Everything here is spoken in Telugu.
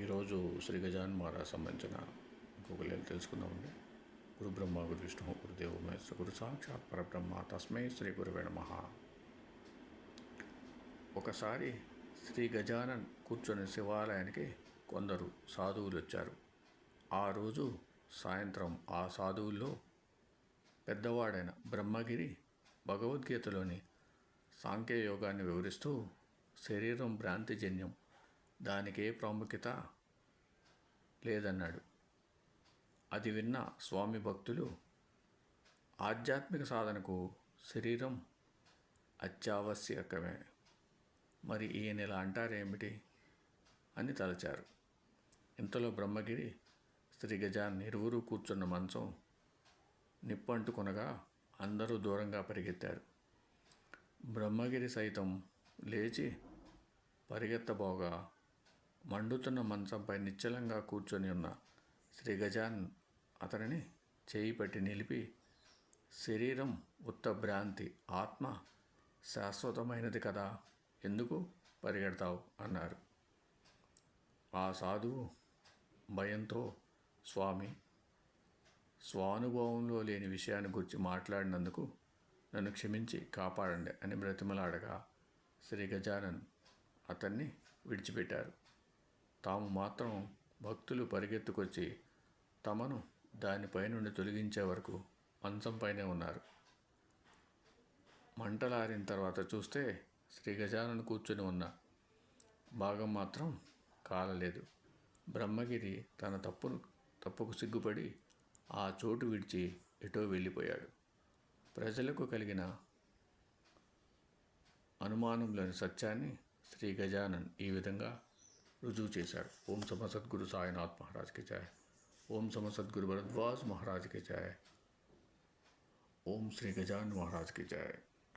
ఈరోజు శ్రీ గజానన మహారాజ్ సంబంధించిన ఇంకొక లీల తెలుసుకుందామండి. గురు బ్రహ్మ గురు విష్ణు గురుదేవ మహేశ్వర గురు సాక్షాత్ పరబ్రహ్మ తస్మై శ్రీ గురువే నమః. ఒకసారి శ్రీ గజానన్ కూర్చొని శివాలయానికి కొందరు సాధువులు వచ్చారు. ఆ రోజు సాయంత్రం ఆ సాధువుల్లో పెద్దవాడైన బ్రహ్మగిరి భగవద్గీతలోని సాంఖ్యయోగాన్ని వివరిస్తూ శరీరం భ్రాంతిజన్యం, దానికే ప్రాముఖ్యత లేదన్నాడు. అది విన్న స్వామి భక్తులు ఆధ్యాత్మిక సాధనకు శరీరం అత్యావశ్యకమే, మరి ఈయన ఇలా అంటారేమిటి అని తలచారు. ఇంతలో బ్రహ్మగిరి శ్రీ గజాన్ని ఇరువురు కూర్చున్న మంచం నిప్పంటుకొనగా అందరూ దూరంగా పరిగెత్తారు. బ్రహ్మగిరి సైతం లేచి పరిగెత్తబోగా మండుతున్న మంచంపై నిశ్చలంగా కూర్చొని ఉన్న శ్రీ గజాన్ అతనిని చేయి పట్టి నిలిపి, శరీరం ఉత్త భ్రాంతి, ఆత్మ శాశ్వతమైనది కదా, ఎందుకు పరిగెడతావు అన్నారు. ఆ సాధువు భయంతో, స్వామి, స్వానుభవంలో లేని విషయాన్ని గురించి మాట్లాడినందుకు నన్ను క్షమించి కాపాడండి అని బ్రతిమలాడగా శ్రీ గజానన్ అతన్ని విడిచిపెట్టారు. తాము మాత్రం భక్తులు పరిగెత్తుకొచ్చి తమను దానిపై నుండి తొలగించే వరకు మంచంపైనే ఉన్నారు. మంటలారిన తర్వాత చూస్తే శ్రీ గజానన్ కూర్చొని ఉన్న భాగం మాత్రం కాలలేదు. బ్రహ్మగిరి తన తప్పుకు సిగ్గుపడి ఆ చోటు విడిచి ఎటో వెళ్ళిపోయాడు. ప్రజలకు కలిగిన అనుమానంలోని సత్యాన్ని శ్రీ గజానన్ ఈ విధంగా రుజువు చేశాడు. ఓం సమ సద్గురు సాయినాథ్ మహారాజ్కి జయ. ఓం సమ సద్గురు భరద్వాజ్ మహారాజ్కి జయ. ఓం శ్రీ గజానన్ మహారాజ్కి జయ.